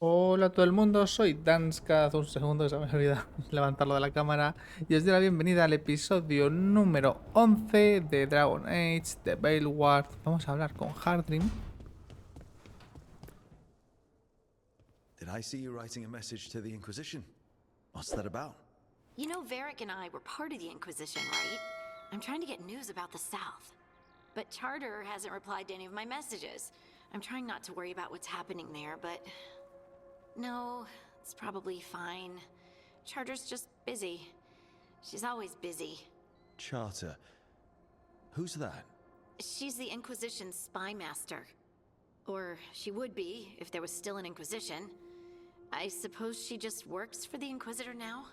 Hola a todo el mundo, soy Danska. Hace un segundo que se me olvidado levantarlo de la cámara y os doy la bienvenida al episodio número 11 de Dragon Age de Veilguard. Vamos a hablar con Hardrim. Did I see you writing a message to the Inquisition? What's that about? You know, Varric and I were part of the Inquisition, right? I'm trying to get news about the South. But Charter hasn't replied to any of my messages. I'm trying not to worry about what's happening there, but... No, it's probably fine. Charter's just busy. She's always busy. Charter. Who's that? She's the Inquisition's spy master. Or she would be, if there was still an Inquisition. I suppose she just works for the Inquisitor now?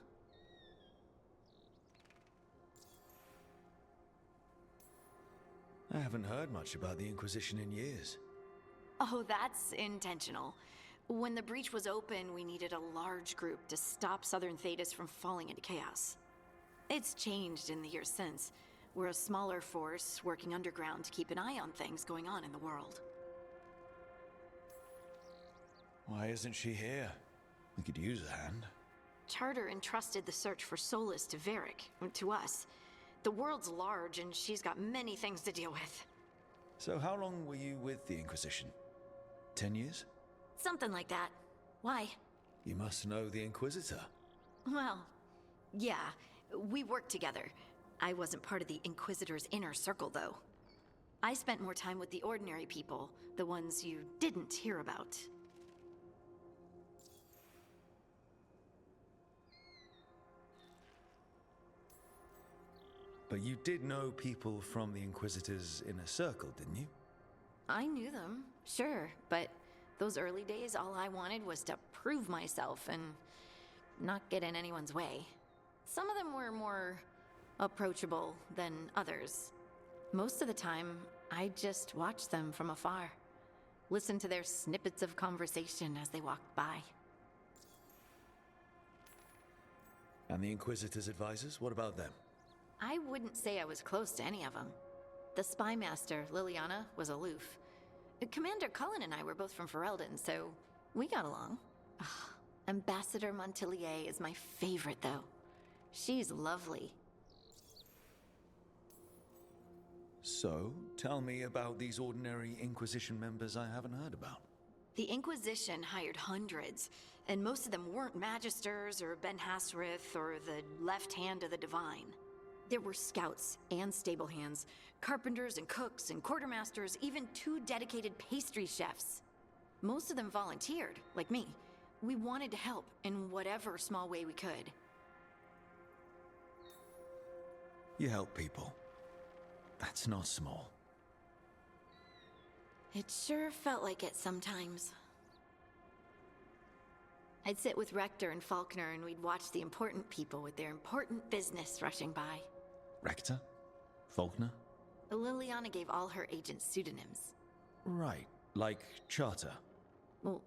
I haven't heard much about the Inquisition in years. Oh, that's intentional. When the breach was open, we needed a large group to stop southern Thedas from falling into chaos. It's changed in the years since. We're a smaller force working underground to keep an eye on things going on in the world. Why isn't she here? We could use a hand. Charter entrusted the search for Solus to Varric, to us. The world's large and she's got many things to deal with. So how long were you with the Inquisition? 10 years? Something like that. Why? You must know the Inquisitor. Well, yeah, we worked together. I wasn't part of the Inquisitor's inner circle, though. I spent more time with the ordinary people, the ones you didn't hear about. But you did know people from the Inquisitor's inner circle, didn't you? I knew them, sure, but those early days, all I wanted was to prove myself and not get in anyone's way. Some of them were more approachable than others. Most of the time, I just watched them from afar, listened to their snippets of conversation as they walked by. And the Inquisitor's advisors, what about them? I wouldn't say I was close to any of them. The spy master, Liliana, was aloof. Commander Cullen and I were both from Ferelden, so we got along. Ugh, Ambassador Montillier is my favorite, though. She's lovely. So, tell me about these ordinary Inquisition members I haven't heard about. The Inquisition hired hundreds, and most of them weren't Magisters or Ben Hasrith or the left hand of the Divine. There were scouts and stable hands, carpenters and cooks and quartermasters, even 2 dedicated pastry chefs. Most of them volunteered, like me. We wanted to help in whatever small way we could. You help people. That's not small. It sure felt like it sometimes. I'd sit with Rector and Faulkner and we'd watch the important people with their important business rushing by. Rector? Faulkner? Liliana gave all her agents pseudonyms. Right, like Charter. Well,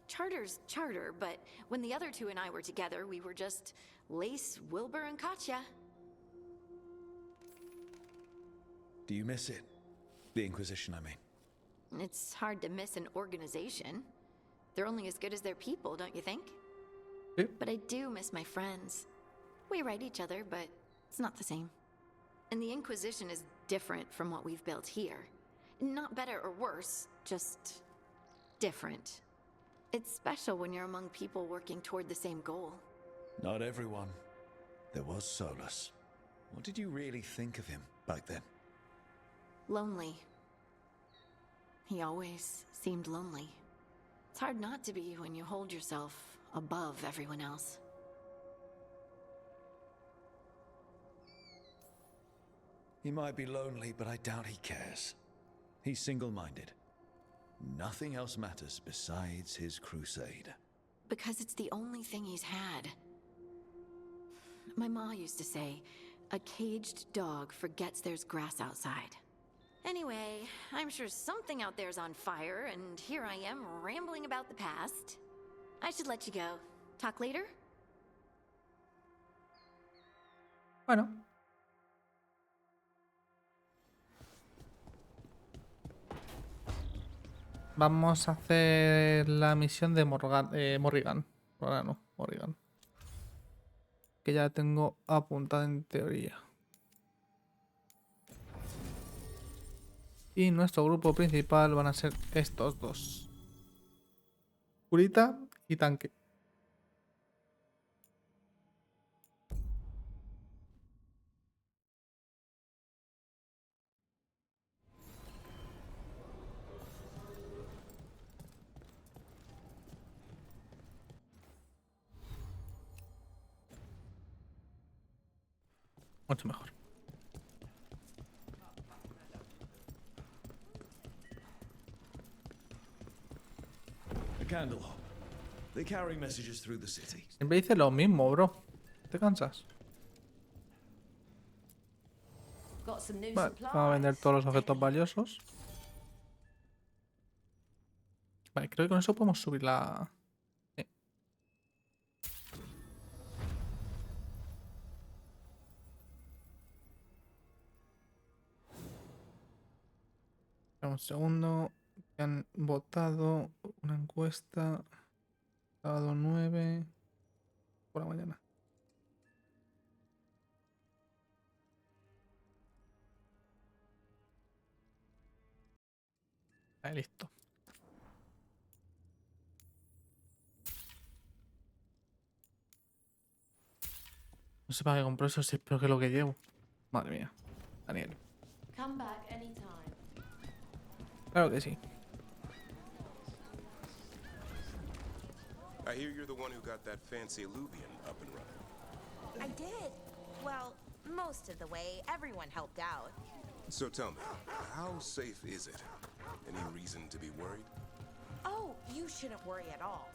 Charter's Charter, but when the other 2 and I were together, we were just Lace, Wilbur, and Katya. Do you miss it? The Inquisition, I mean. It's hard to miss an organization. They're only as good as their people, don't you think? Yep. But I do miss my friends. We write each other, but it's not the same. And the Inquisition is different from what we've built here. Not better or worse, just different. It's special when you're among people working toward the same goal. Not everyone. There was Solus. What did you really think of him back then? Lonely. He always seemed lonely. It's hard not to be when you hold yourself above everyone else. He might be lonely, but I doubt he cares. He's single-minded. Nothing else matters besides his crusade. Because it's the only thing he's had. My ma used to say, a caged dog forgets there's grass outside. Anyway, I'm sure something out there's on fire, and here I am rambling about the past. I should let you go. Talk later? Bueno. Vamos a hacer la misión de Morrigan. Ahora no, Morrigan. Que ya tengo apuntada en teoría. Y nuestro grupo principal van a ser estos dos. Curita y tanque. Mucho mejor. A candle. They carry messages through the city. Siempre dice lo mismo, bro. ¿Te cansas? Got some new Vale, vamos a vender todos los objetos valiosos. Vale, creo que con eso podemos subir la... Sí. Un segundo. Que han votado una encuesta. Sábado 9. Por la mañana. Vale, listo. No sé para qué compro eso, si es peor que lo que llevo. Madre mía. Daniel. Come back anytime. Claro que sí. I hear you're the one who got that fancy Illuvian up and running. I did. Well, most of the way. Everyone helped out. So tell me, how safe is it? Any reason to be worried? Oh, you shouldn't worry at all.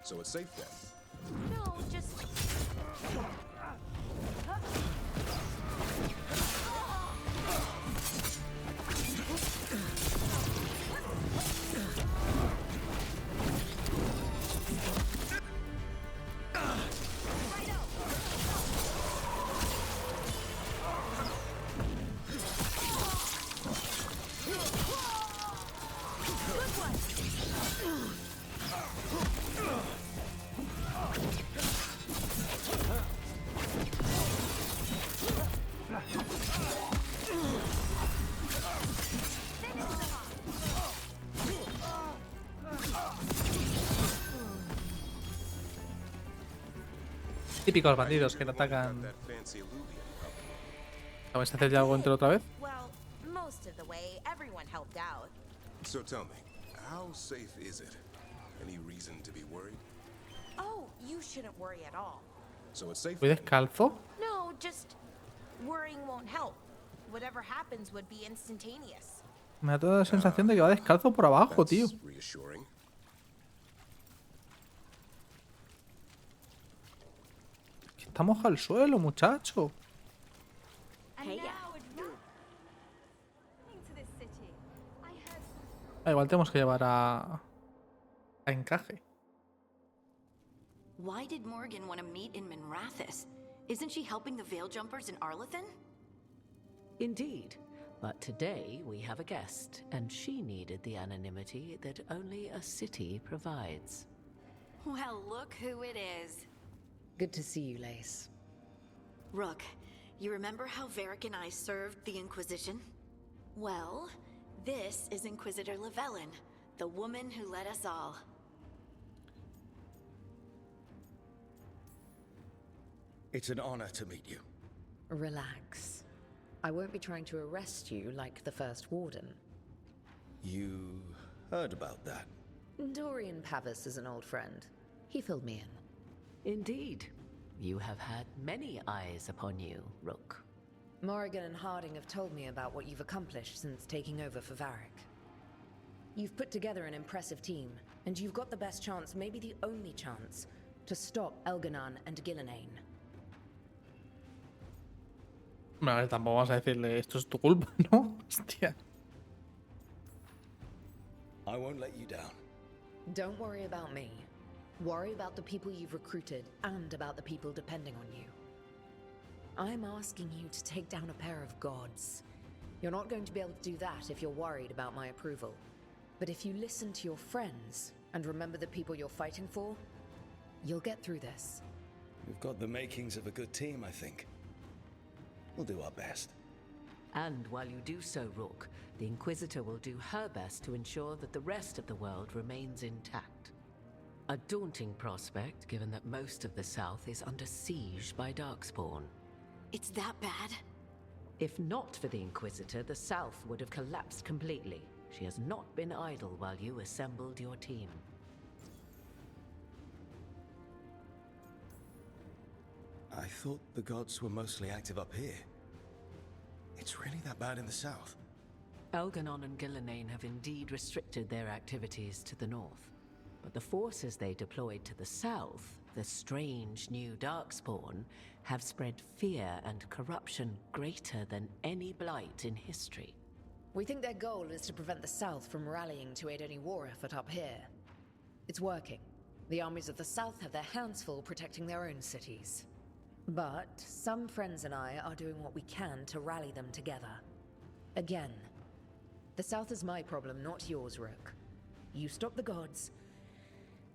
So it's safe then? No, just... Típicos bandidos que no atacan. That fancy Illuvian up. ¿Sabes hacer ya algo entero otra vez? Well, most of the way. Everyone helped out. So tell me, how safe is it? Any reason to be worried? Oh, you shouldn't worry at all. So it's safe ¿Voy then? descalzo? No, just... worrying won't help. Whatever happens would be instantaneous. Me da toda la sensación de que va descalzo por abajo, tío. That's reassuring. Que está mojado el suelo, muchacho. Hey, yeah. Ah, igual tenemos que llevar a encaje. Why did Morgan want to meet in Minrathous? Isn't she helping the Veil Jumpers in Arlethan? Indeed. But today we have a guest, and she needed the anonymity that only a city provides. Well, look who it is. Good to see you, Lace. Rook, you remember how Varric and I served the Inquisition? Well, this is Inquisitor Llewellyn, the woman who led us all. It's an honor to meet you. Relax. I won't be trying to arrest you like the first warden. You heard about that? Dorian Pavis is an old friend. He filled me in. Indeed. You have had many eyes upon you, Rook. Morrigan and Harding have told me about what you've accomplished since taking over for Varric. You've put together an impressive team, and you've got the best chance, maybe the only chance, to stop Elganon and Gillenane. Bueno, a ver, tampoco vamos a decirle esto es tu culpa, ¿no? Hostia. I won't let you down. Don't worry about me. Worry about the people you've recruited and about the people depending on you. I'm asking you to take down a pair of gods. You're not going to be able to do that if you're worried about my approval. But if you listen to your friends and remember the people you're fighting for, you'll get through this. We've got the makings of a good team, I think. We'll do our best. And while you do so, Rook, the Inquisitor will do her best to ensure that the rest of the world remains intact. A daunting prospect, given that most of the South is under siege by Darkspawn. It's that bad? If not for the Inquisitor, the South would have collapsed completely. She has not been idle while you assembled your team. I thought the gods were mostly active up here. It's really that bad in the south? Elganon and Gillenane have indeed restricted their activities to the north. But the forces they deployed to the south, the strange new Darkspawn, have spread fear and corruption greater than any blight in history. We think their goal is to prevent the South from rallying to aid any war effort up here. It's working. The armies of the South have their hands full protecting their own cities. But some friends and I are doing what we can to rally them together. Again, the South is my problem, not yours, Rook. You stop the gods,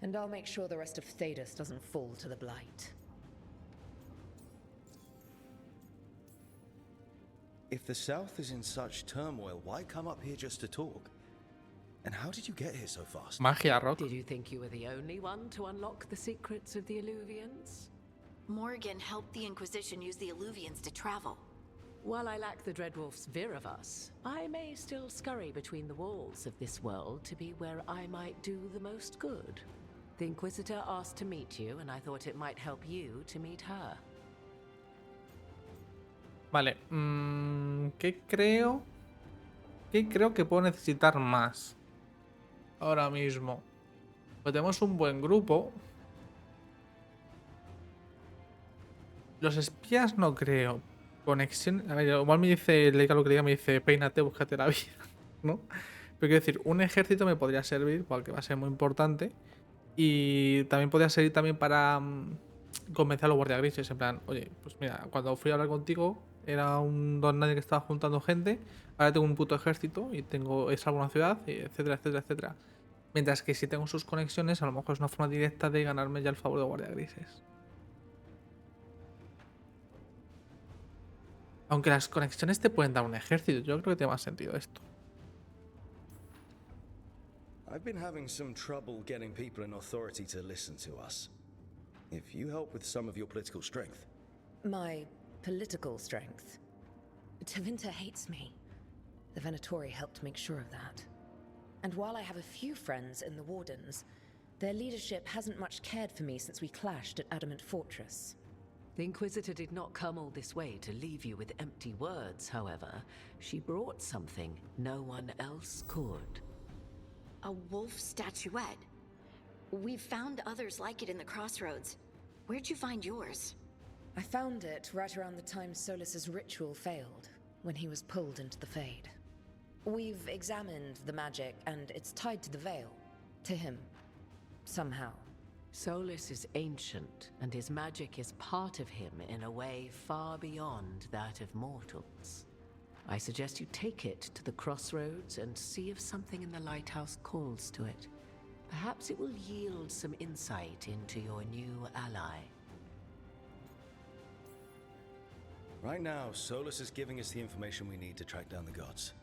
and I'll make sure the rest of Thedas doesn't fall to the blight. If the south is in such turmoil, why come up here just to talk? And how did you get here so fast? Magia, Rock. Did you think you were the only one to unlock the secrets of the Illuvians? Morgan helped the Inquisition use the Illuvians to travel. While I lack the Dreadwolf's Viravus, I may still scurry between the walls of this world to be where I might do the most good. The Inquisitor asked to meet you, and I thought it might help you to meet her. Vale, ¿qué creo? ¿Qué creo que puedo necesitar más ahora mismo? Pues tenemos un buen grupo. Los espías no creo. Conexión... A ver, igual me dice, le diga lo que diga, me dice, peínate, búscate la vida, ¿no? Pero quiero decir, un ejército me podría servir, porque va a ser muy importante. Y también podría servir también para convencer a los guardias grises. En plan, oye, pues mira, cuando fui a hablar contigo, era un don nadie que estaba juntando gente. Ahora tengo un puto ejército y he salvo una ciudad, etcétera, etcétera, etcétera. Mientras que si tengo sus conexiones, a lo mejor es una forma directa de ganarme ya el favor de guardias grises. Aunque las conexiones te pueden dar un ejército, yo creo que tiene más sentido esto. I've been having some trouble getting people in authority to listen to us. If you help with some of your political strength. My political strength? Tevinter hates me. The Venatori helped make sure of that. And while I have a few friends in the Wardens, their leadership hasn't much cared for me since we clashed at Adamant Fortress. The Inquisitor did not come all this way to leave you with empty words, however. She brought something no one else could. A wolf statuette. We've found others like it in the crossroads. Where'd you find yours? I found it right around the time Solus's ritual failed, when he was pulled into the Fade. We've examined the magic, and it's tied to the veil. To him. Somehow. Solus is ancient, and his magic is part of him in a way far beyond that of mortals. I suggest you take it to the crossroads and see if something in the lighthouse calls to it. Perhaps it will yield some insight into your new ally. Right now, Solus is giving us the information we need to track down the gods.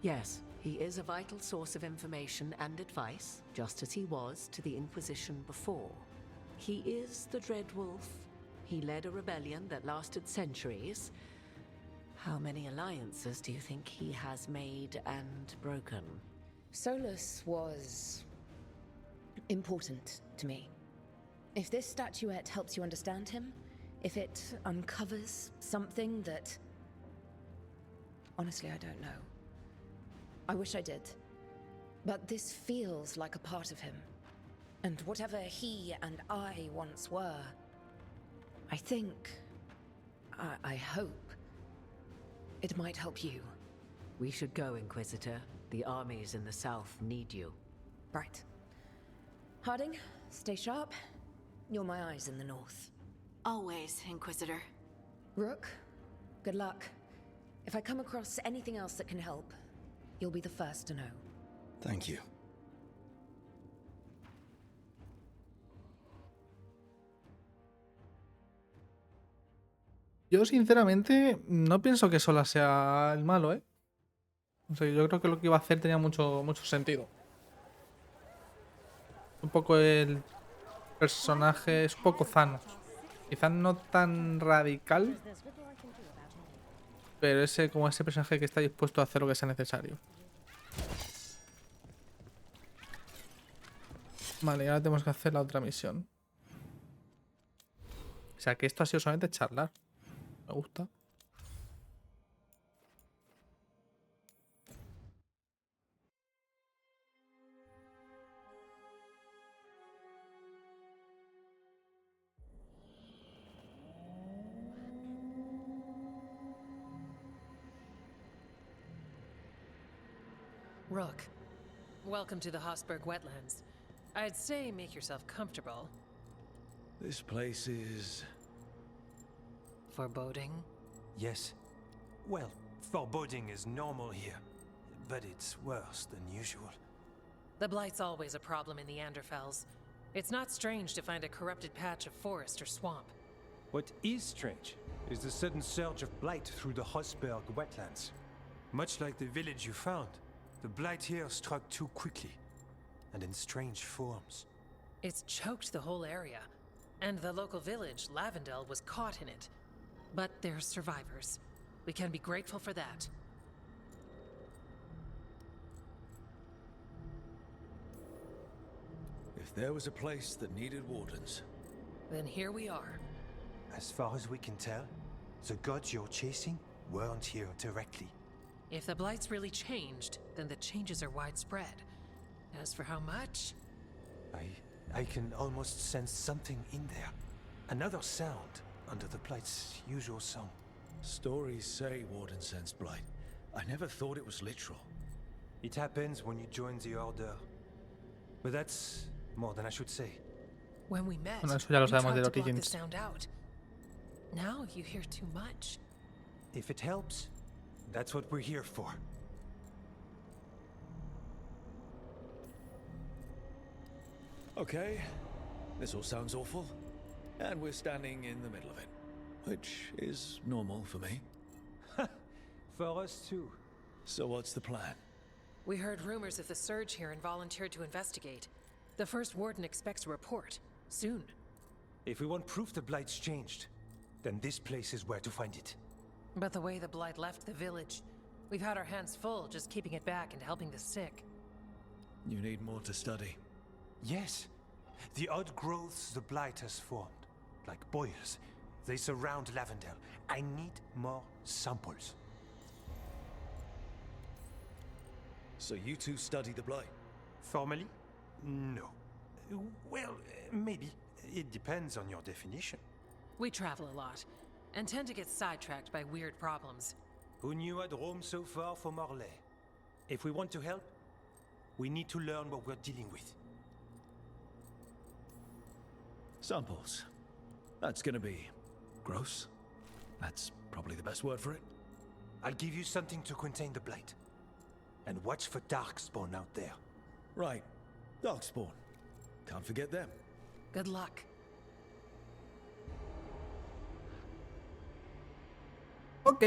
Yes, he is a vital source of information and advice, just as he was to the Inquisition before. He is the Dreadwolf. He led a rebellion that lasted centuries. How many alliances do you think he has made and broken? Solus was important to me. If this statuette helps you understand him, if it uncovers something that... Honestly, I don't know. I wish I did. But this feels like a part of him. And whatever he and I once were, I think... I hope... it might help you. We should go, Inquisitor. The armies in the south need you. Right. Harding, stay sharp. You're my eyes in the north. Always, Inquisitor. Rook, good luck. If I come across anything else that can help, you'll be the first to know. Thank you. Yo sinceramente no pienso que Sola sea el malo, ¿eh? O sea, yo creo que lo que iba a hacer tenía mucho sentido. Un poco el personaje es un poco Thanos. Quizás no tan radical, pero ese como ese personaje que está dispuesto a hacer lo que sea necesario. Vale, y ahora tenemos que hacer la otra misión. O sea, que esto ha sido solamente charlar. Me gusta. Rook, welcome to the Hosseberg wetlands. I'd say make yourself comfortable. This place is... Foreboding? Yes. Well, foreboding is normal here, but it's worse than usual. The Blight's always a problem in the Anderfels. It's not strange to find a corrupted patch of forest or swamp. What is strange is the sudden surge of blight through the Hosseberg wetlands. Much like the village you found, the blight here struck too quickly, and in strange forms. It's choked the whole area, and the local village, Lavendel, was caught in it. But they're survivors. We can be grateful for that. If there was a place that needed wardens... Then here we are. As far as we can tell, the gods you're chasing weren't here directly. If the Blight's really changed, then the changes are widespread. As for how much? I can almost sense something in there. Another sound under the blight's usual song. Stories say Warden sensed blight. I never thought it was literal. It happens when you join the Order. But that's more than I should say. When we met, Bueno, eso ya lo you sabemos tried de to block the Origins. sound out. Now you hear too much. If it helps, that's what we're here for. Okay, this all sounds awful. And we're standing in the middle of it. Which is normal for me. For us too. So what's the plan? We heard rumors of the surge here and volunteered to investigate. The first warden expects a report. Soon. If we want proof the blight's changed, then this place is where to find it. But the way the Blight left the village, we've had our hands full just keeping it back and helping the sick. You need more to study. Yes. The odd growths the blight has formed, like boils, they surround Lavendel. I need more samples. So you two study the blight? Formally? No. Well, maybe. It depends on your definition. We travel a lot, and tend to get sidetracked by weird problems. Who knew I'd roam so far for Morlaix? If we want to help, we need to learn what we're dealing with. Samples. That's gonna be gross. That's probably the best word for it. I'll give you something to contain the blight. And watch for Darkspawn out there. Right. Darkspawn. Can't forget them. Good luck. Ok.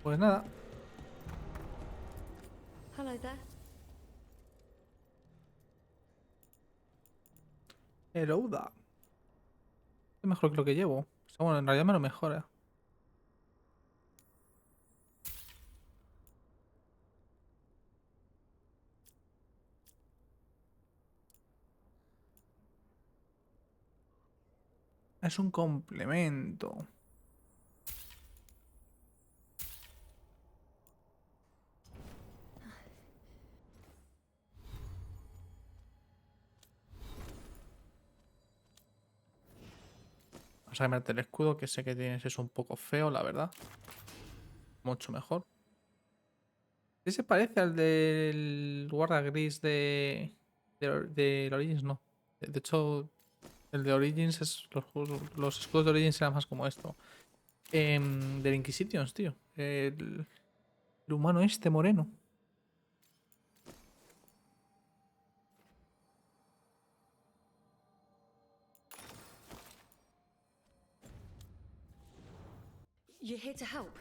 Pues nada. Hello there. Erouda. Es mejor que lo que llevo. O sea, bueno, en realidad me lo mejora. Es un complemento. Vamos a cambiarte el escudo, que sé que tienes es un poco feo, la verdad. Mucho mejor. ¿Qué se parece al del guarda gris de Origins? No. De hecho, el de Origins es. Los escudos de Origins eran más como esto. Del Inquisitions, tío. El humano este moreno. You're here to help.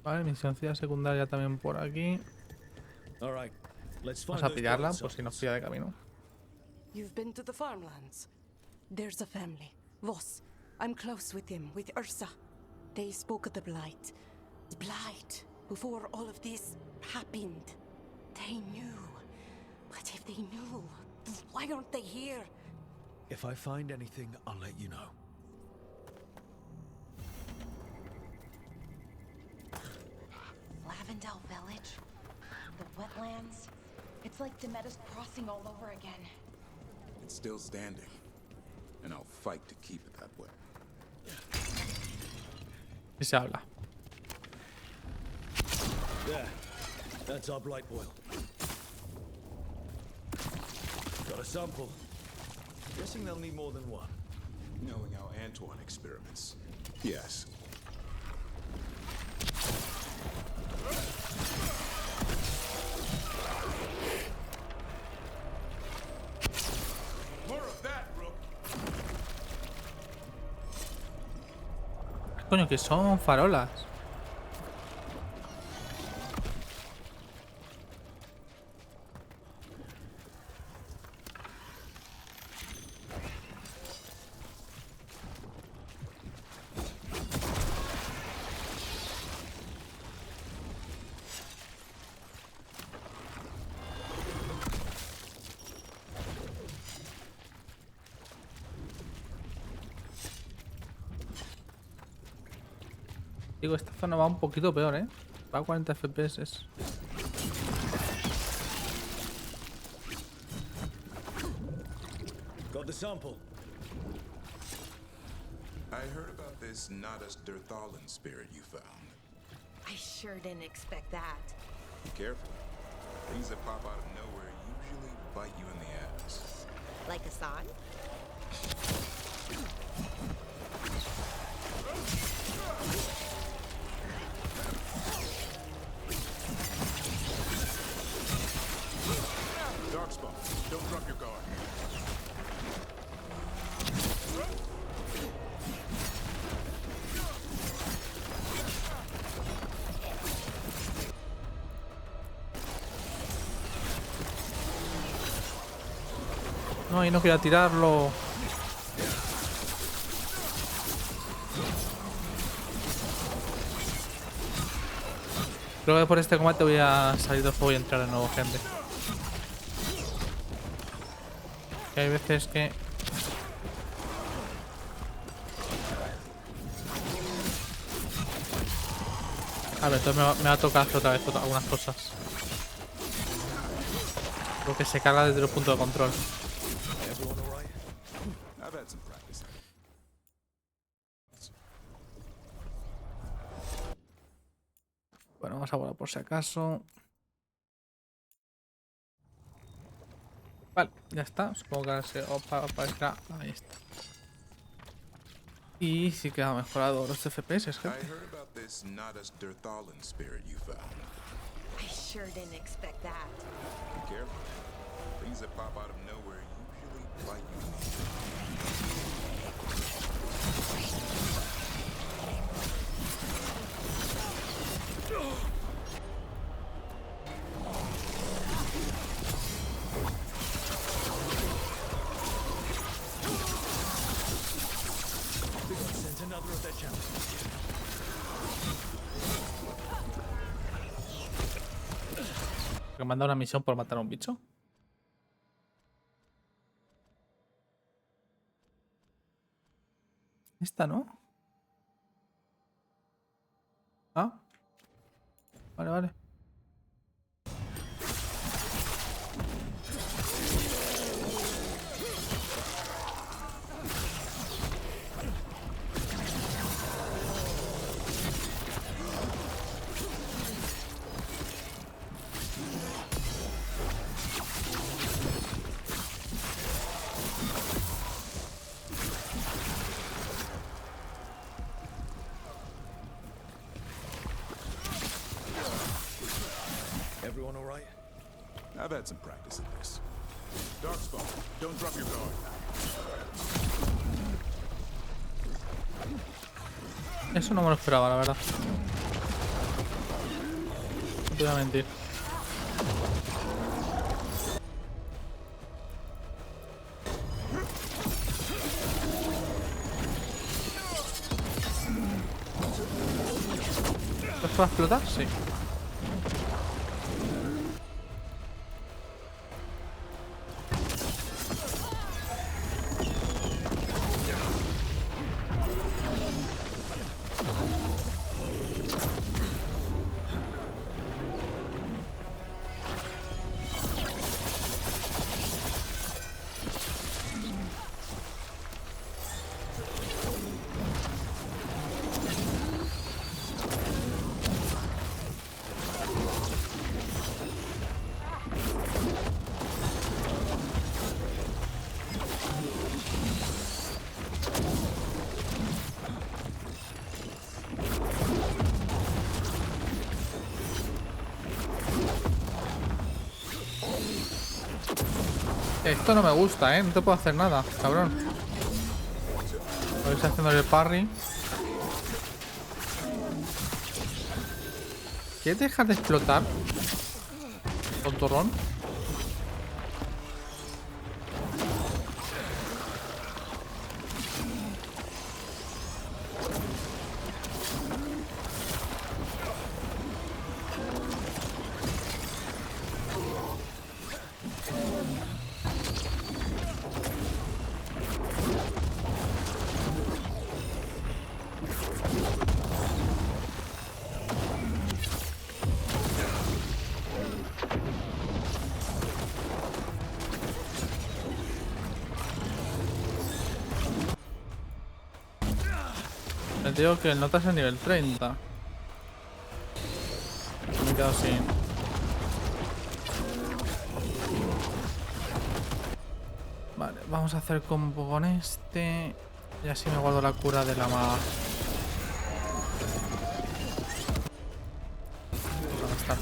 Vale, misioncilla secundaria también por aquí. All right, let's Vamos find a those pillarla building por si nos signs. pilla de camino. You've been to the farmlands. There's a family, Voss. I'm close with him, with Ursa. They spoke of the Blight. The Blight, before all of this happened. They knew. But if they knew, why aren't they here? If I find anything, I'll let you know. Lavendel Village? The wetlands? It's like Demeter's Crossing all over again. It's still standing, and I'll fight to keep it that way. Y se habla. There. That's our blight boil. Got a sample. Guessing they'll need more than one. Knowing how Antoine experiments. Yes. More of that, Rook. Coño, que son farolas. Digo, esta zona va un poquito peor, ¿eh? Va a 40 FPS. Got the sample. I heard about this Nadas Derthalan spirit you found. I sure didn't expect that. Be careful. Things that pop out of nowhere usually bite you in the ass. Like a sign? Darkspawn, don't drop your guard. No, ahí no quería tirarlo. Creo que por este combate voy a salir del juego y entrar de nuevo, gente. Que hay veces que... A ver, entonces me va a tocar hacer otra vez algunas cosas. Creo que se carga desde el punto de control. Everyone all right? I've had some practice. Bueno, vamos a volar por si acaso. Vale, ya está. Supongo que ahora se aparecerá. Ahí está. Y sí que ha mejorado los FPS, I gente. heard about this Nadas Derthalan spirit you found. I sure didn't expect that. Be careful. Things that pop out of nowhere usually bite you in the ass. Sent another of their challenges. Que manda una misión por matar a un bicho. Esta, ¿no? Ah. Vale, vale. I've had some practice at this. Darkspawn, don't drop your guard. Eso no me lo esperaba, la verdad. No te voy a mentir. ¿Esto va a explotar? Sí. Esto no me gusta, no te puedo hacer nada, cabrón. Voy a ir haciendo el parry. ¿Quieres dejar de explotar? Tontorrón. Me digo que el nota es el nivel 30. Me he quedado sin. Vale, vamos a hacer combo con este. Y así me guardo la cura de la maga. Vamos a gastar.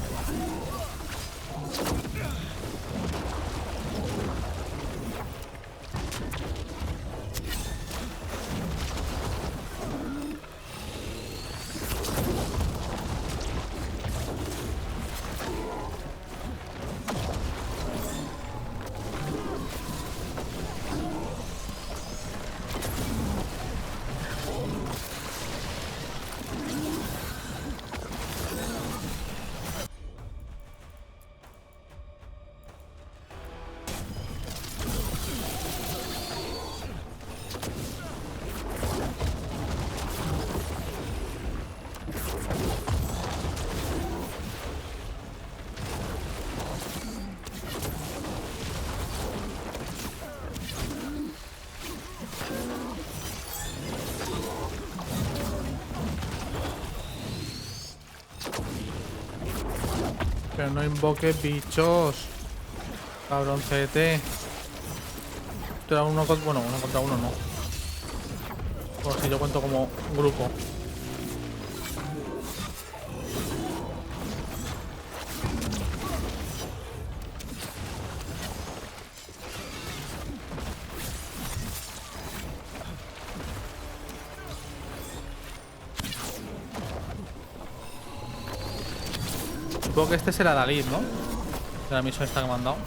Pero no invoques bichos. Cabroncete. Esto era uno contra... Bueno, uno contra uno no. Bueno, si yo cuento como grupo. Supongo que este será Dalit, ¿no? De la misión esta que me han dado.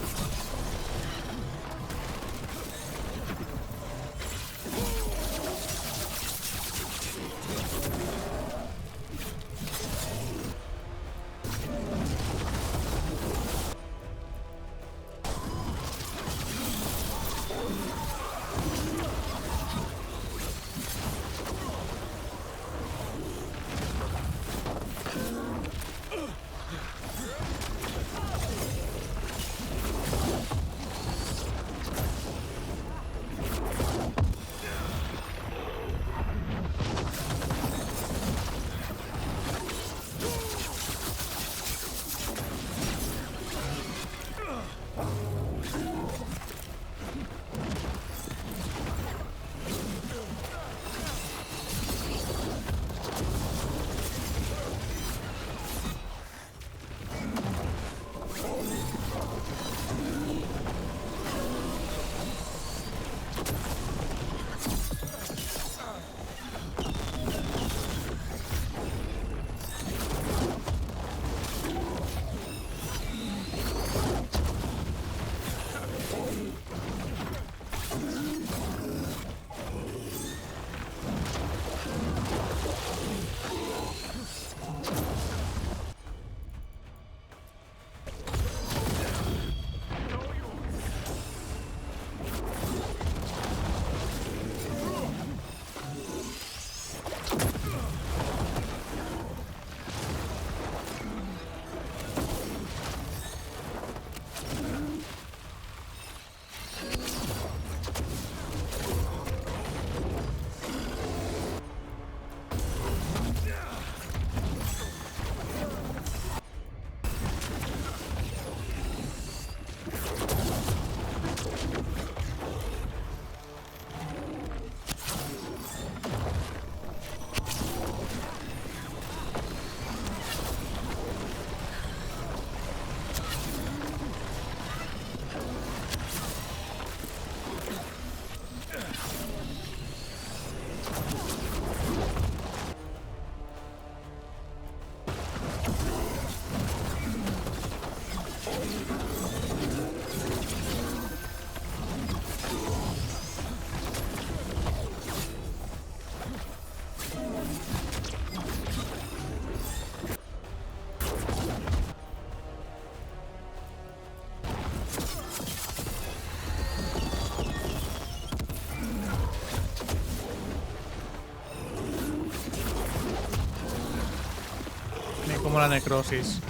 como la necrosis.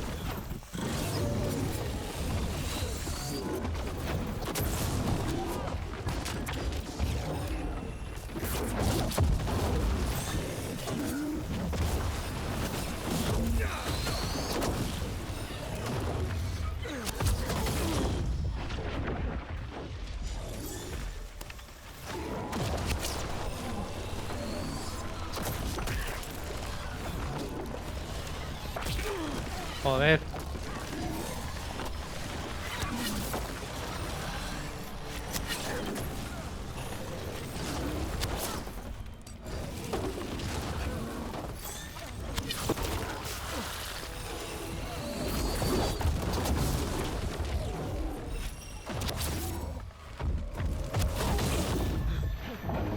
Joder.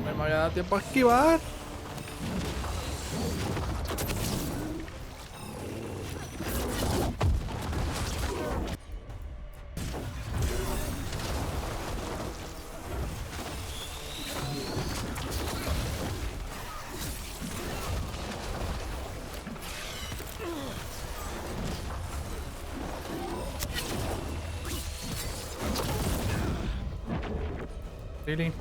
Me había dado tiempo a esquivar. Really?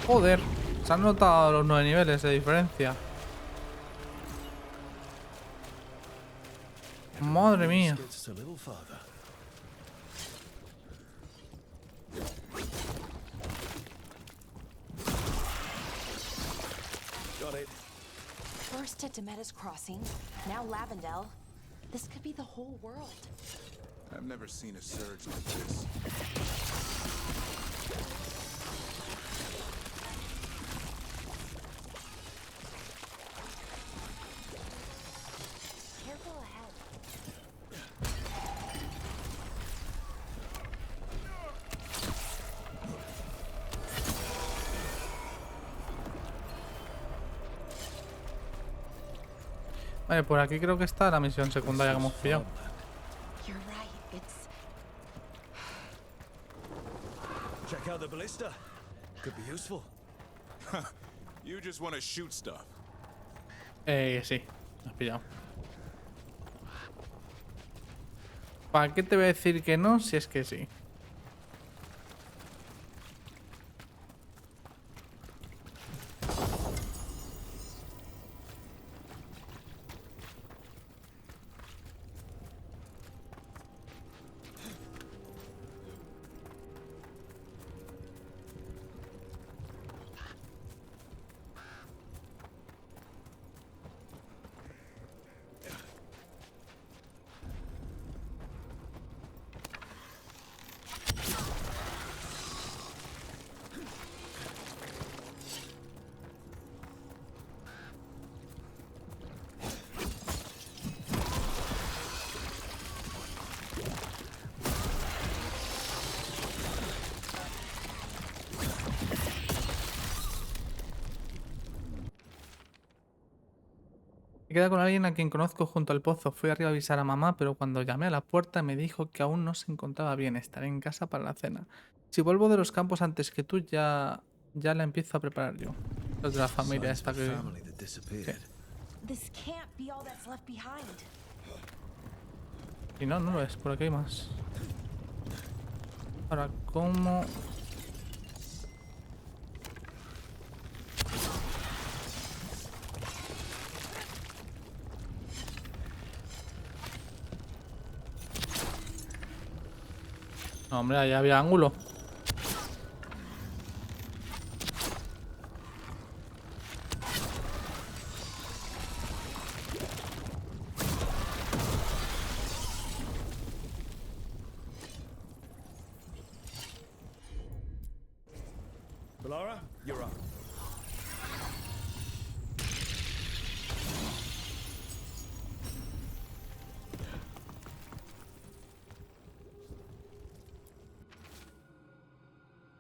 Joder, se han notado los 9 niveles de diferencia. Madre mía. First at Demetta's Crossing, now Lavendel. This could be the whole world. I've never seen a surge like this. Careful ahead. Vale, por aquí creo que está la misión secundaria que hemos pillado. You're right. It's Check out the ballista. Could be useful. You just want to shoot stuff. Sí, me has pillado. ¿Para qué te voy a decir que no si es que sí? He quedado con alguien a quien conozco junto al pozo. Fui arriba a avisar a mamá, pero cuando llamé a la puerta me dijo que aún no se encontraba bien. Estaré en casa para la cena. Si vuelvo de los campos antes que tú, ya la empiezo a preparar yo. Los de la familia esta que... Sí. this can't be all that's left behind. Y no, no lo es. Por aquí hay más. Ahora, ¿cómo...? No, hombre, ahí había ángulo. Valara, you're up.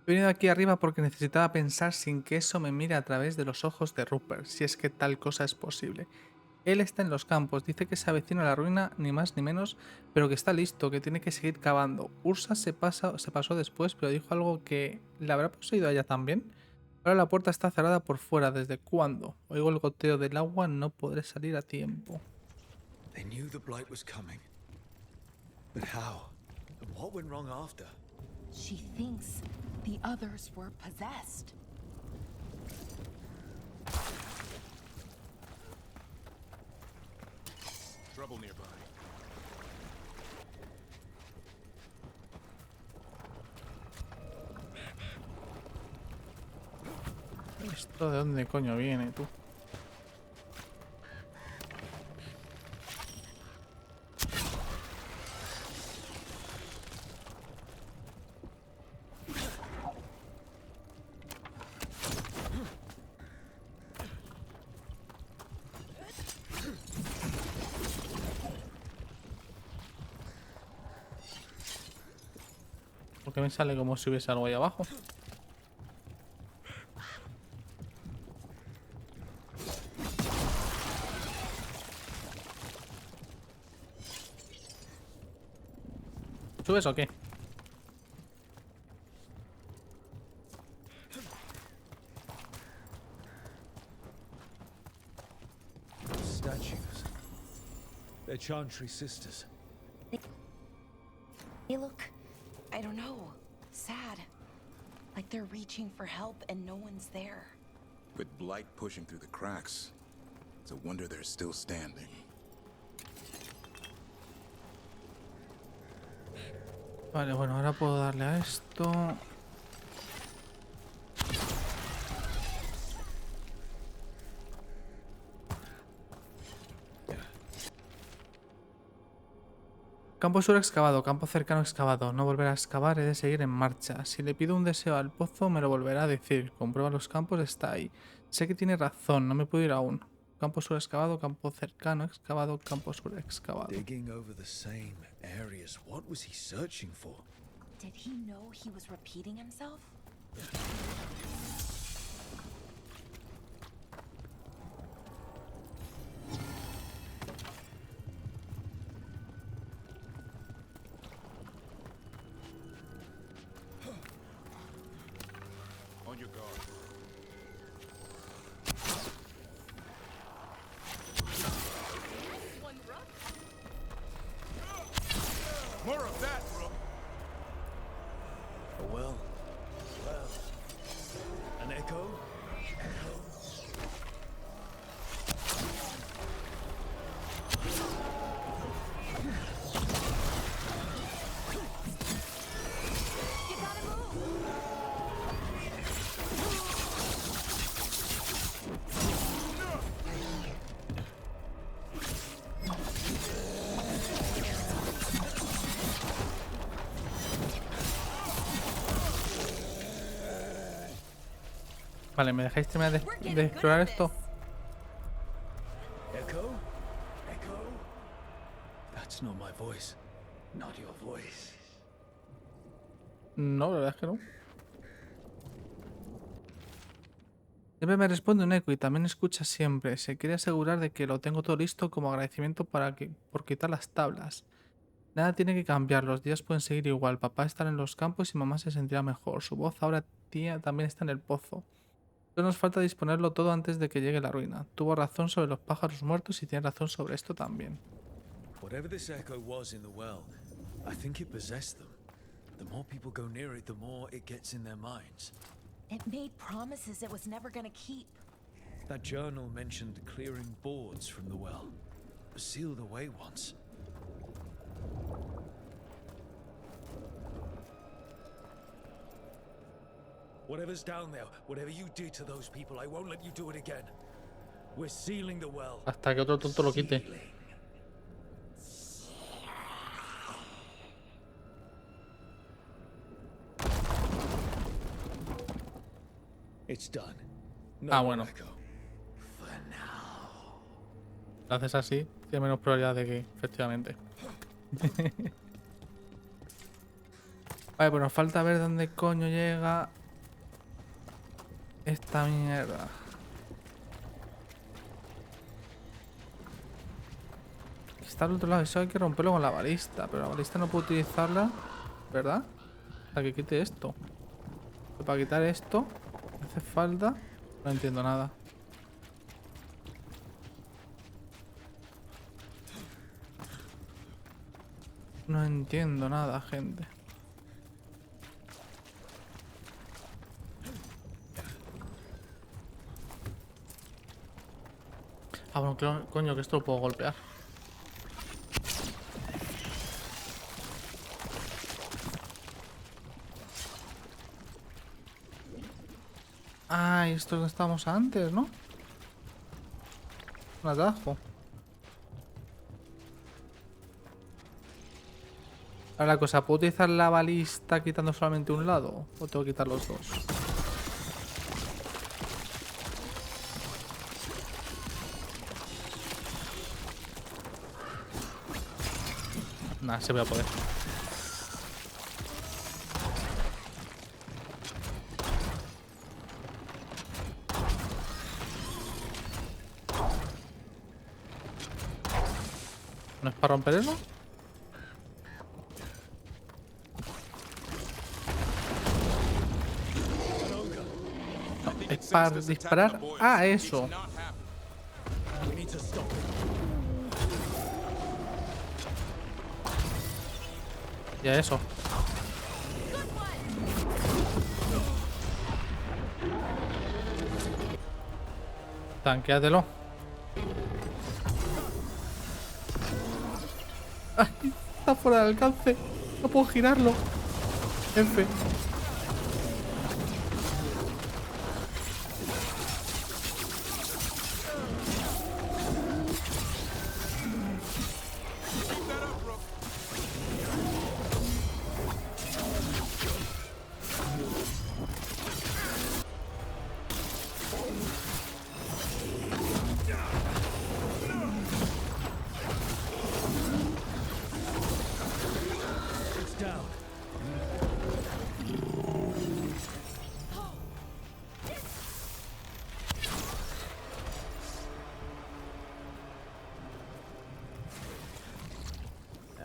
He venido aquí arriba porque necesitaba pensar sin que eso me mire a través de los ojos de Rupert, si es que tal cosa es posible. Él está en los campos, dice que se avecina la ruina, ni más ni menos, pero que está listo, que tiene que seguir cavando. Ursa se pasó después, pero dijo algo que le habrá poseído a ella también. Ahora la puerta está cerrada por fuera. ¿Desde cuándo? Oigo el goteo del agua, no podré salir a tiempo. They knew the blight was coming. But how? And what went wrong after? She thinks the others were possessed. Trouble nearby. ¿Esto de dónde coño viene, tú? Porque me sale como si hubiese algo ahí abajo. ¿Subes o qué? Statues. They're Chantry sisters. They look, I don't know, sad. Like they're reaching for help and no one's there. With blight pushing through the cracks, it's a wonder they're still standing. Vale, bueno, ahora puedo darle a esto. Campo sur excavado, campo cercano excavado. No volverá a excavar, he de seguir en marcha. Si le pido un deseo al pozo, me lo volverá a decir. Comprueba los campos, está ahí. Sé que tiene razón, no me puedo ir aún. Campo sur excavado, campo cercano excavado, campo sur excavado. Digging over the same areas. What was he searching for? Did he know he was repeating himself? On your guard. More of that, bro. Oh well. Well. An echo? Vale, ¿me dejáis terminar de explorar esto? Echo? Echo? That's not my voice. Not your voice. No, la verdad es que no. Siempre me responde un eco y también escucha siempre. Se quiere asegurar de que lo tengo todo listo como agradecimiento por quitar las tablas. Nada tiene que cambiar, los días pueden seguir igual. Papá estará en los campos y mamá se sentirá mejor. Su voz ahora tía también está en el pozo. Solo nos falta disponerlo todo antes de que llegue la ruina. Tuvo razón sobre los pájaros muertos y tiene razón sobre esto también. Whatever this echo was in the well, I think it possessed them. The more people go near it, the more it gets in their minds. It made promises it was never gonna keep. That journal mentioned clearing boards from the well. Sealed away once. Whatever's down there, whatever you did to those people, I won't let you do it again. We're sealing the well. Hasta que otro tonto lo quite. It's done. Ah, bueno. Lo haces así, tiene menos probabilidad de que, efectivamente. Vale, pues nos falta ver dónde coño llega esta mierda. Está al otro lado, eso hay que romperlo con la balista, pero la balista no puedo utilizarla, ¿verdad? Para que quite esto. Pero para quitar esto, hace falta... No entiendo nada. No entiendo nada, gente. Ah, bueno, coño, que esto lo puedo golpear. Ah, esto es donde estábamos antes, ¿no? Un atajo. Ahora la cosa, ¿puedo utilizar la balista quitando solamente un lado? ¿O tengo que quitar los dos? Nah, se voy a poder. ¿No es para romper eso? No, es para disparar a eso. Y a eso. Tanquéatelo. ¡Ay! Está fuera de alcance. No puedo girarlo. F.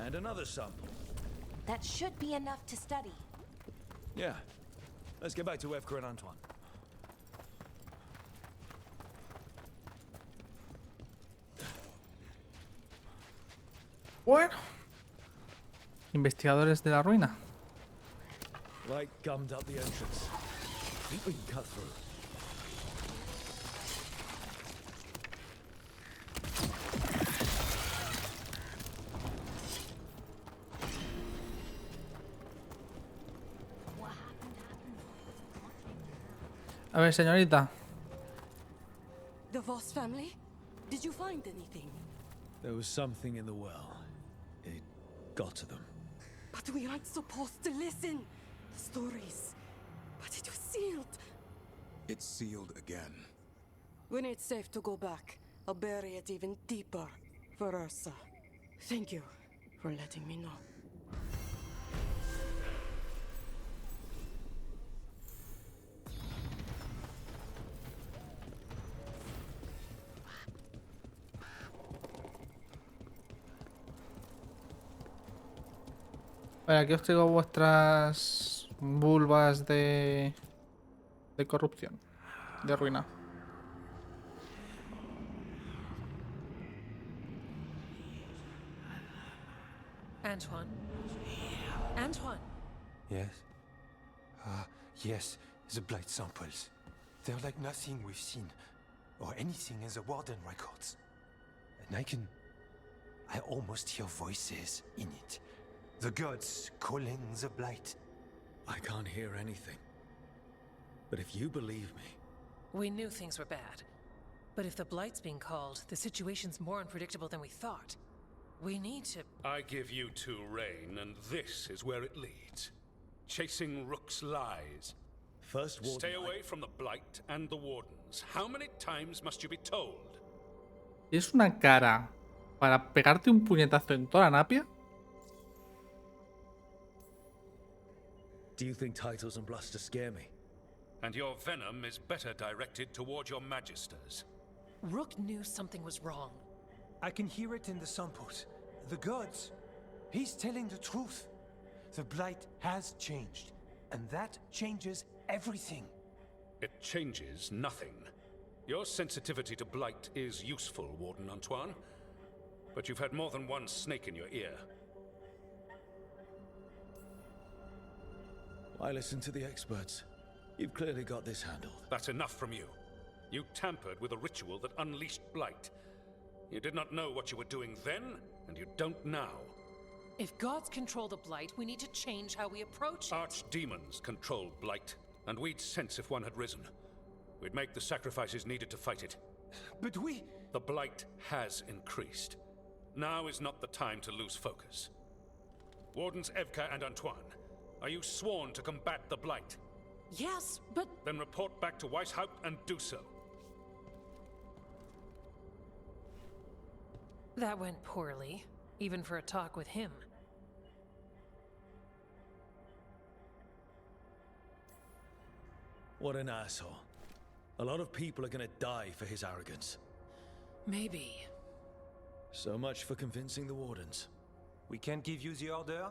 And another sample. That should be enough to study. Yeah. Let's get back to Evka and Antoine. Bueno. Investigadores de la ruina. Light gummed up the entrance. I think we can cut through. A ver, señorita. The Voss family? Did you find anything? There was something in the well. It got to them. But we aren't supposed to listen. The stories. But it was sealed. It's sealed again. When it's safe to go back, I'll bury it even deeper for Ursa. Thank you for letting me know. Vale, aquí os traigo vuestras vulvas de corrupción, de ruina. Antoine? Antoine! Yes? Yes, the blight samples. They're like nothing we've seen, or anything in the Warden records. And I almost hear voices in it. The gods calling the blight. I can't hear anything. But if you believe me, We knew things were bad. But if the Blight's being called, the situation's more unpredictable than we thought. We need to... I give you two reign, and this is where it leads. Chasing Rook's lies. first warden. Stay away from the Blight and the Wardens. How many times must you be told? ¿Es una cara para pegarte un puñetazo en toda la napia? Do you think titles and bluster scare me? And your venom is better directed toward your magisters. Rook knew something was wrong. I can hear it in the samples. The gods. He's telling the truth. The Blight has changed, and that changes everything. It changes nothing. Your sensitivity to Blight is useful, Warden Antoine. But you've had more than one snake in your ear. I listen to the experts. You've clearly got this handled. That's enough from you. You tampered with a ritual that unleashed Blight. You did not know what you were doing then, and you don't now. If gods control the Blight, we need to change how we approach it. Archdemons control Blight, and we'd sense if one had risen. We'd make the sacrifices needed to fight it. But we... The Blight has increased. Now is not the time to lose focus. Wardens Evka and Antoine, are you sworn to combat the Blight? Yes, but... Then report back to Weishaupt and do so. That went poorly, even for a talk with him. What an asshole. A lot of people are gonna die for his arrogance. Maybe. So much for convincing the Wardens. We can't give you the order,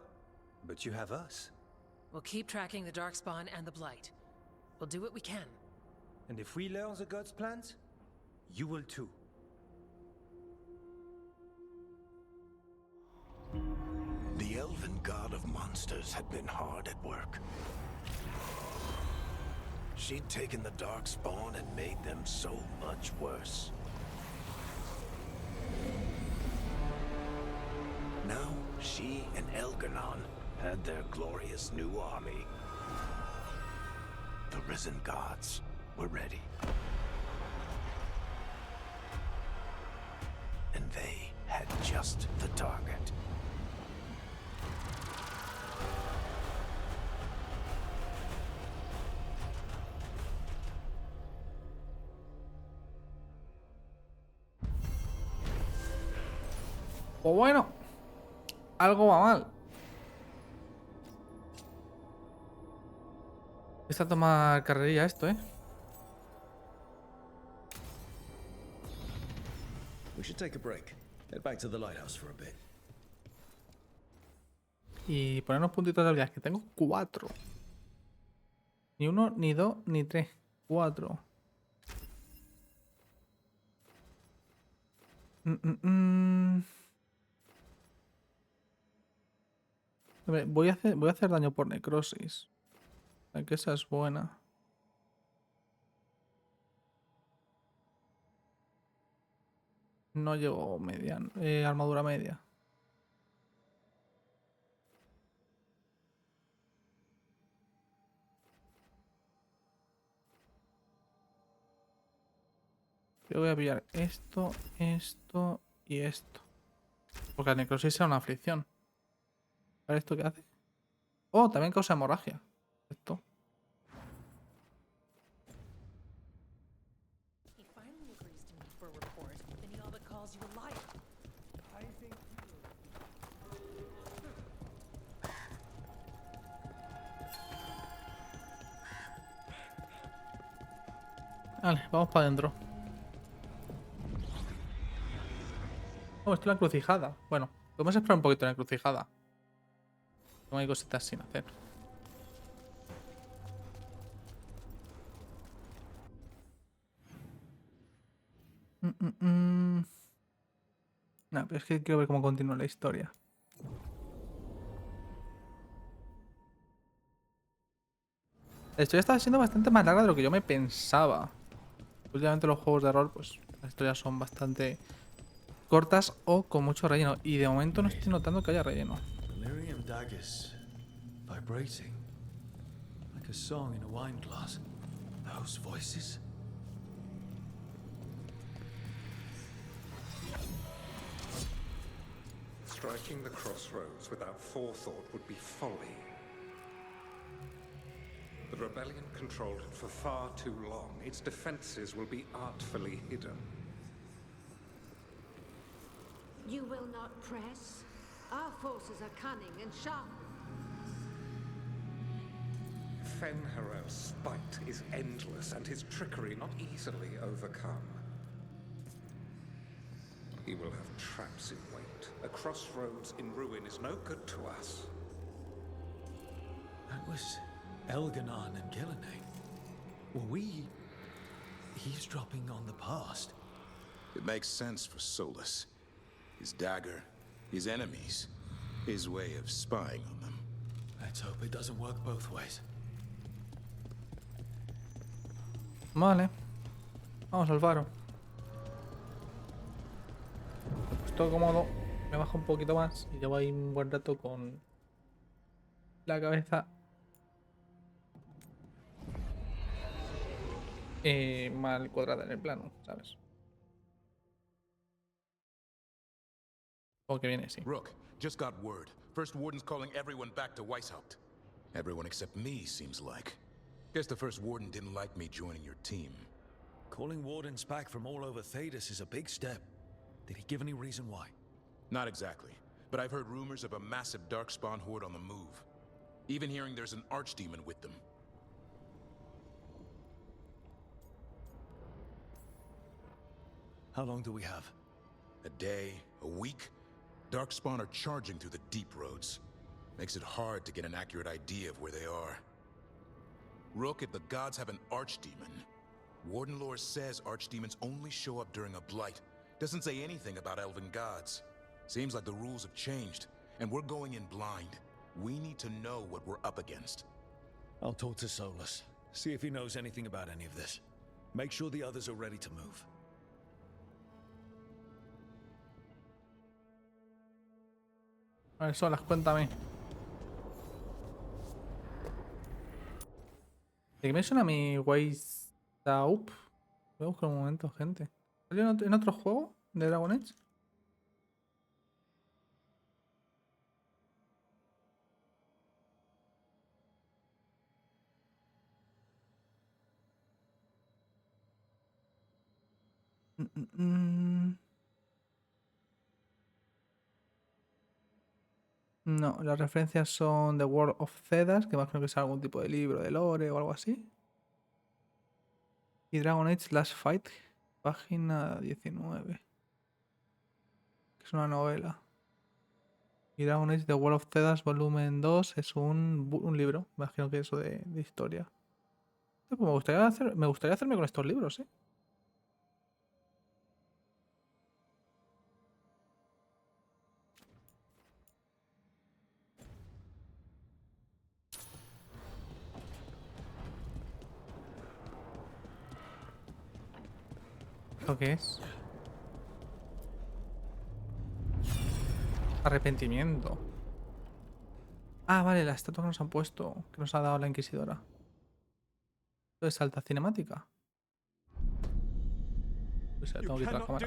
but you have us. We'll keep tracking the Darkspawn and the Blight. We'll do what we can. And if we learn the gods' plans, you will too. The elven god of monsters had been hard at work. She'd taken the Darkspawn and made them so much worse. Now, she and Elganon had their glorious new army. The risen gods were ready. And they had just the target. O bueno, algo va mal. Esta toma carrerilla esto, We should take a break. Head back to the lighthouse for a bit. Y ponernos puntitos de habilidad, que tengo 4. Ni 1, ni 2, ni 3. 4. Hombre, voy a hacer daño por necrosis. O sea, que esa es buena. No llevo media, armadura media. Yo voy a pillar esto, esto y esto. Porque la necrosis sea una aflicción. A ver esto qué hace. Oh, también causa hemorragia. Esto. Vale, vamos para adentro. Oh, esto es la encrucijada. Bueno, podemos explorar un poquito la encrucijada. No hay cositas sin hacer. No, pero es que quiero ver cómo continúa la historia. La historia está siendo bastante más larga de lo que yo me pensaba. Últimamente los juegos de rol, pues las historias son bastante cortas o con mucho relleno. Y de momento no estoy notando que haya relleno. Delirium daggers, vibrating, like a song in a wine glass. Those voices? Striking the crossroads without forethought would be folly. The rebellion controlled it for far too long. Its defenses will be artfully hidden. You will not press? Our forces are cunning and sharp. Fenharel's spite is endless and his trickery not easily overcome. He will have traps in wait. A crossroads in ruin is no good to us. That was Elganon and Gillenay. Were we eavesdropping on the past? It makes sense for Solus. His dagger, his enemies, his way of spying on them. Let's hope it doesn't work both ways. Vale. Vamos al faro. Estoy cómodo. Me bajo un poquito más y llevo ahí un buen rato con la cabeza mal cuadrada en el plano, ¿sabes? O que viene, sí. Rook, just got word. First Warden's calling everyone back to Weishaupt. Everyone except me, seems like. Guess the First Warden didn't like me joining your team. Calling Wardens back from all over Thedas is a big step. Did he give any reason why? Not exactly, but I've heard rumors of a massive Darkspawn horde on the move. Even hearing there's an archdemon with them. How long do we have? A day, a week? Darkspawn are charging through the deep roads. Makes it hard to get an accurate idea of where they are. Rook, if the gods have an archdemon, Warden lore says archdemons only show up during a blight. Doesn't say anything about elven gods. Seems like the rules have changed, and we're going in blind. We need to know what we're up against. I'll talk to Solus. See if he knows anything about any of this. Make sure the others are ready to move. A ver, Solas, cuéntame. ¿De qué me suena mi Weishaupt? Voy a buscar un momento, gente. ¿Salió en otro juego de Dragon Age? No, las referencias son The World of Thedas, que imagino que es algún tipo de libro de lore o algo así. Y Dragon Age Last Fight, página 19. Que es una novela. Y Dragon Age The World of Thedas, volumen 2, es un libro. Imagino que eso de historia. Pues me gustaría hacerme con estos libros, ¿eh? ¿Esto qué es? Arrepentimiento. Ah, vale, la estatua que nos han puesto, que nos ha dado la Inquisidora. ¿Esto es alta cinemática? Pues tengo que quitar la cámara.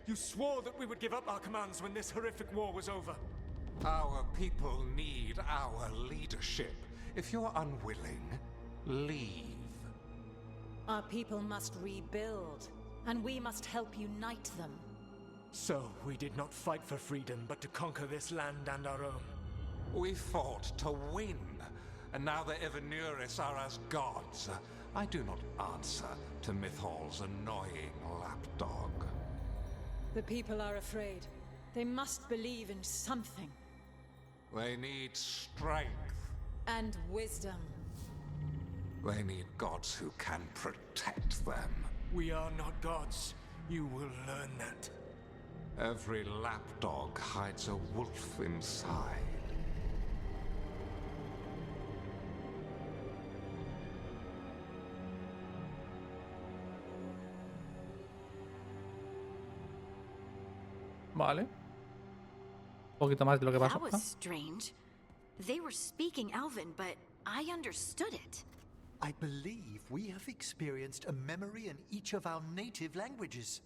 You swore that we would give up our commands when this horrific war was over. Our people need our leadership. If you're unwilling, leave. Our people must rebuild, and we must help unite them. So, we did not fight for freedom, but to conquer this land and our own. We fought to win, and now the Evenuris are as gods. I do not answer to Mythal's annoying lapdog. The people are afraid. They must believe in something. They need strength. And wisdom. They need gods who can protect them. We are not gods. You will learn that. Every lapdog hides a wolf inside. Vale. Un poquito más de lo que pasa. That was strange. They were speaking Elven, but I understood it. I believe we have experienced a memory in each of our native languages.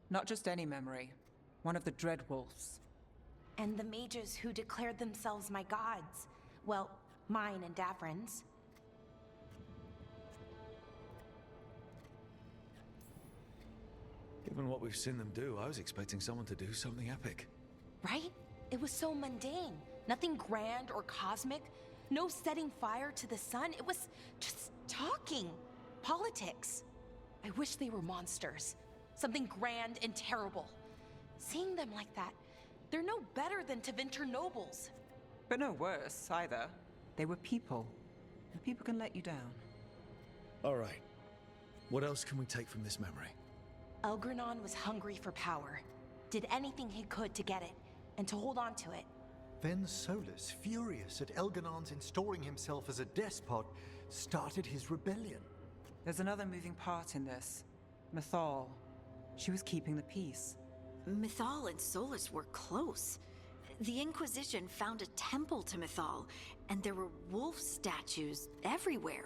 Not just any memory. One of the Dread Wolves. And the mages who declared themselves my gods. Well, mine and Davrin's. Given what we've seen them do, I was expecting someone to do something epic. Right? It was so mundane. Nothing grand or cosmic. No setting fire to the sun. It was just talking. Politics. I wish they were monsters. Something grand and terrible. Seeing them like that, they're no better than Tevinter nobles. But no worse, either. They were people. And people can let you down. Alright. What else can we take from this memory? Elgranon was hungry for power. Did anything he could to get it, and to hold on to it. Then Solus, furious at Elganon's installing himself as a despot, started his rebellion. There's another moving part in this. Mythal. She was keeping the peace. Mythal and Solus were close. The Inquisition found a temple to Mythal, and there were wolf statues everywhere.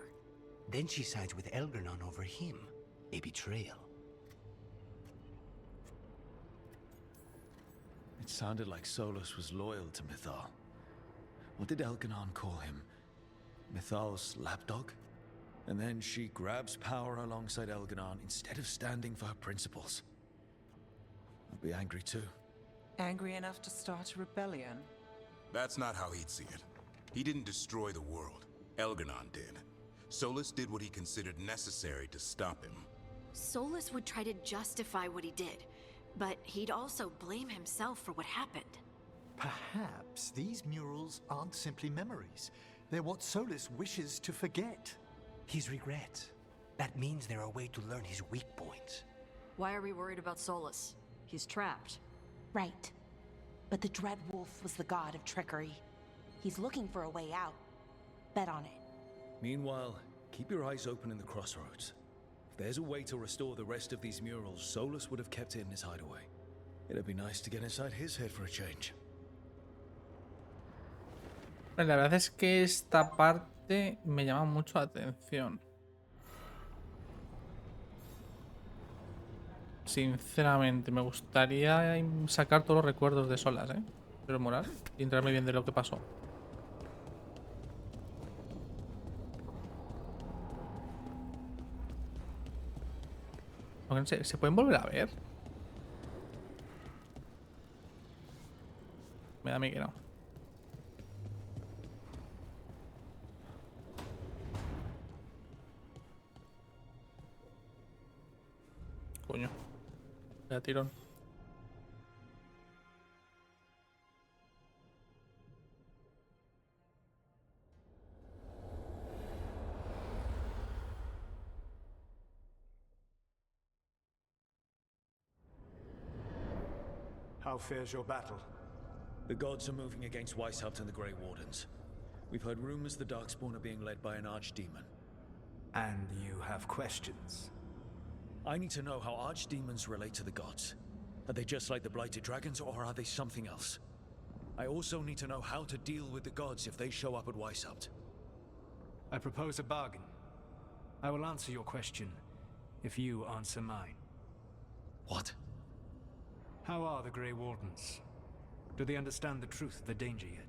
Then she sides with Elgranon over him. A betrayal. It sounded like Solus was loyal to Mythal. What did Elganon call him? Mythal's lapdog? And then she grabs power alongside Elganon instead of standing for her principles. I'd be angry too. Angry enough to start a rebellion? That's not how he'd see it. He didn't destroy the world. Elganon did. Solus did what he considered necessary to stop him. Solus would try to justify what he did, but he'd also blame himself for what happened. Perhaps these murals aren't simply memories. They're what Solus wishes to forget. His regret. That means they're a way to learn his weak points. Why are we worried about Solus? He's trapped. Right. But the Dread Wolf was the god of trickery. He's looking for a way out. Bet on it. Meanwhile, keep your eyes open in the crossroads. If there's a way to restore the rest of these murals, Solus would have kept it in his hideaway. It'd be nice to get inside his head for a change. La verdad es que esta parte me llama mucho la atención. Sinceramente, me gustaría sacar todos los recuerdos de Solas, pero moral, y enterarme bien de lo que pasó. ¿Se pueden volver a ver? Me da a mí que no. Coño. Me da tirón. How fares your battle? The gods are moving against Weishaupt and the Grey Wardens. We've heard rumors the Darkspawn are being led by an archdemon. And you have questions? I need to know how archdemons relate to the gods. Are they just like the Blighted Dragons, or are they something else? I also need to know how to deal with the gods if they show up at Weishaupt. I propose a bargain. I will answer your question if you answer mine. What? How are the Grey Wardens? Do they understand the truth of the danger yet?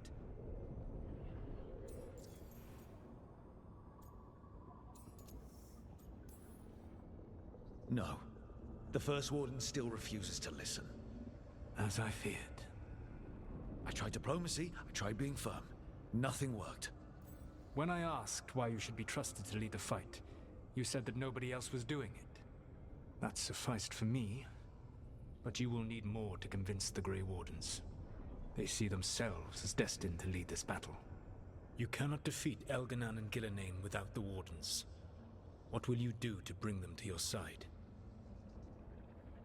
No. The First Warden still refuses to listen. As I feared. I tried diplomacy, I tried being firm. Nothing worked. When I asked why you should be trusted to lead the fight, you said that nobody else was doing it. That sufficed for me. But you will need more to convince the Grey Wardens. They see themselves as destined to lead this battle. You cannot defeat Elganon and Gillenane without the Wardens. What will you do to bring them to your side?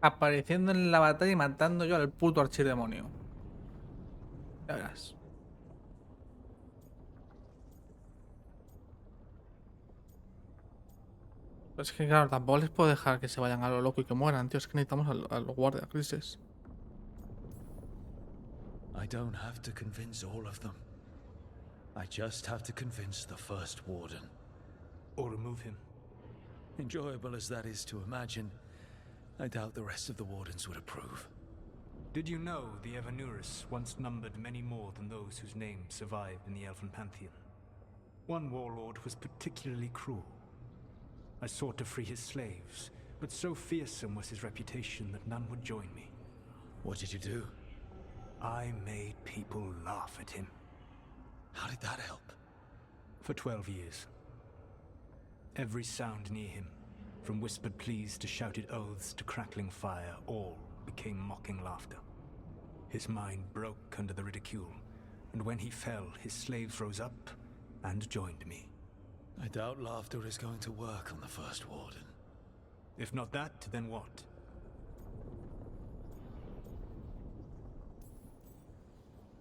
Apareciendo en la batalla y matando yo al puto archidemonio. Ya verás. Pues es que claro, tampoco les puedo dejar que se vayan a lo loco y que mueran, tío. Es que necesitamos a los guardia crisis. I don't have to convince all of them. I just have to convince the First Warden. or remove him. Enjoyable as that is to imagine, I doubt the rest of the Wardens would approve. Did you know the Evanurus once numbered many more than those whose names survive in the Elven Pantheon? One warlord was particularly cruel. I sought to free his slaves, but so fearsome was his reputation that none would join me. What did you do? I made people laugh at him. How did that help? For 12 years. Every sound near him, from whispered pleas to shouted oaths to crackling fire, all became mocking laughter. His mind broke under the ridicule, and when he fell, his slaves rose up and joined me. I doubt laughter is going to work on the First Warden. If not that, then what?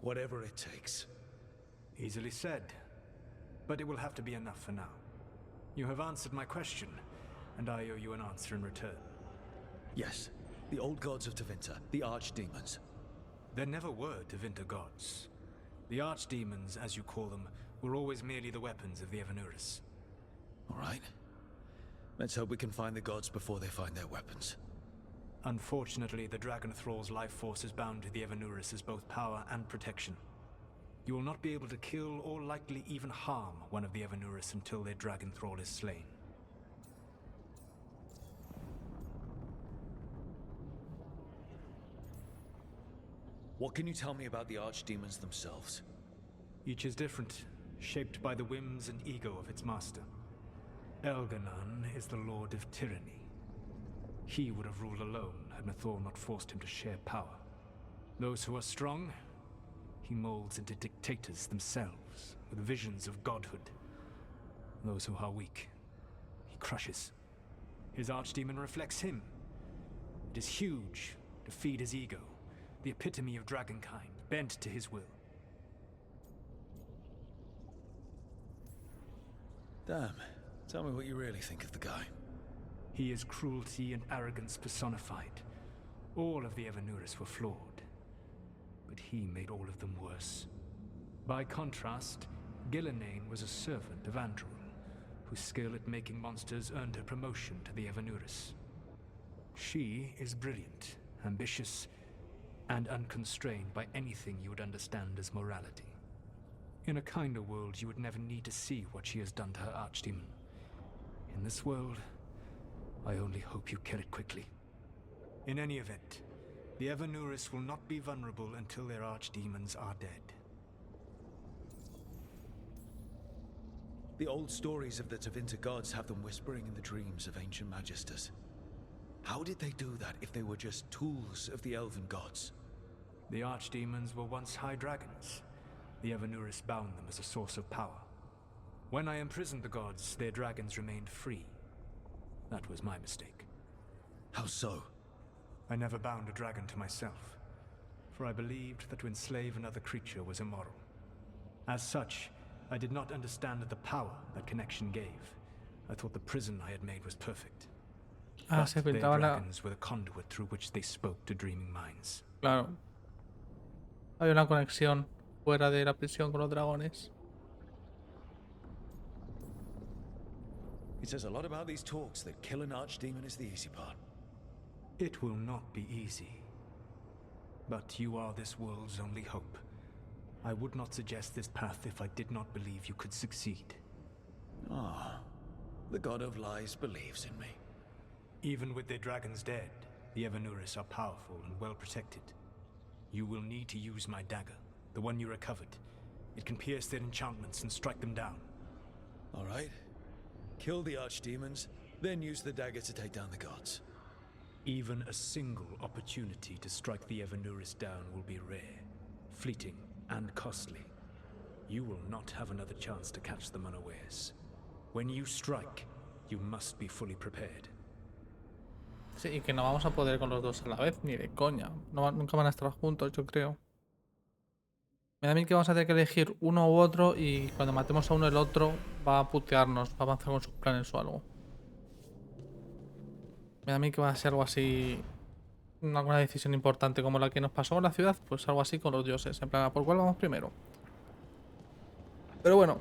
Whatever it takes. Easily said, but it will have to be enough for now. You have answered my question, and I owe you an answer in return. Yes, the old gods of Tevinter, the archdemons. There never were Tevinter gods. The archdemons, as you call them, were always merely the weapons of the Evanurus. All right. Let's hope we can find the gods before they find their weapons. Unfortunately, the Dragon Thrall's life force is bound to the Evanurus as both power and protection. You will not be able to kill or likely even harm one of the Evanurus until their Dragon Thrall is slain. What can you tell me about the archdemons themselves? Each is different, shaped by the whims and ego of its master. Elganon is the Lord of Tyranny. He would have ruled alone had Mythal not forced him to share power. Those who are strong, he molds into dictators themselves, with visions of godhood. Those who are weak, he crushes. His archdemon reflects him. It is huge to feed his ego, the epitome of dragonkind, bent to his will. Damn. Tell me what you really think of the guy. He is cruelty and arrogance personified. All of the Evanurus were flawed, but he made all of them worse. By contrast, Gillenane was a servant of Andrul, whose skill at making monsters earned her promotion to the Evanurus. She is brilliant, ambitious, and unconstrained by anything you would understand as morality. In a kinder world, you would never need to see what she has done to her archdemon. In this world, I only hope you kill it quickly. In any event, the Evanurus will not be vulnerable until their archdemons are dead. The old stories of the Tevinter gods have them whispering in the dreams of ancient magisters. How did they do that if they were just tools of the elven gods? The archdemons were once high dragons. The Evanurus bound them as a source of power. When I imprisoned the gods, their dragons remained free. That was my mistake. How so? I never bound a dragon to myself, for I believed that to enslave another creature was immoral. As such, I did not understand the power that connection gave. I thought the prison I had made was perfect. But their dragons were the conduit through which they spoke to dreaming minds. Claro. Hay una conexión fuera de la prisión con los dragones. It says a lot about these talks that killing archdemon is the easy part. It will not be easy. But you are this world's only hope. I would not suggest this path if I did not believe you could succeed. Ah, the god of lies believes in me. Even with their dragons dead, the Evanurus are powerful and well protected. You will need to use my dagger, the one you recovered. It can pierce their enchantments and strike them down. All right. Kill the archdemons, then use the dagger to take down the gods. Even a single opportunity to strike the Evanurus down will be rare, fleeting, and costly. You will not have another chance to catch them unawares. When you strike, you must be fully prepared. Sí, y que no vamos a poder con los dos a la vez, ni de coña. No, nunca van a estar juntos, yo creo. Me da a mí que vamos a tener que elegir uno u otro y cuando matemos a uno el otro va a putearnos, va a avanzar con sus planes o algo. Me da a mí que va a ser algo así, alguna decisión importante como la que nos pasó en la ciudad, pues algo así con los dioses, en plan, ¿por cuál vamos primero? Pero bueno,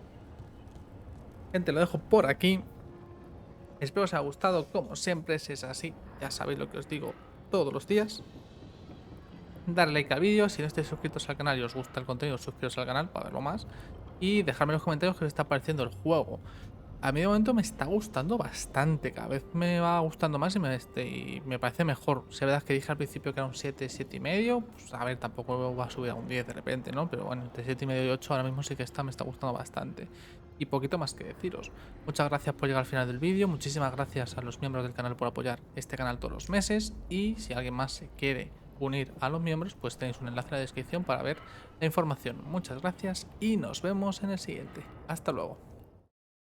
gente, lo dejo por aquí. Espero os haya gustado, como siempre, si es así, ya sabéis lo que os digo todos los días. Darle like al vídeo, si no estáis suscritos al canal y os gusta el contenido, suscribiros al canal para verlo más. Y dejadme en los comentarios qué os está pareciendo el juego. A mí de momento me está gustando bastante, cada vez me va gustando más y me parece mejor. Si es verdad que dije al principio que era un 7, 7,5, pues a ver, tampoco va a subir a un 10 de repente, ¿no? Pero bueno, entre 7,5 y 8 ahora mismo sí que me está gustando bastante. Y poquito más que deciros. Muchas gracias por llegar al final del vídeo, muchísimas gracias a los miembros del canal por apoyar este canal todos los meses. Y si alguien más se quiere unir a los miembros, pues tenéis un enlace en la descripción para ver la información. Muchas gracias y nos vemos en el siguiente. Hasta luego.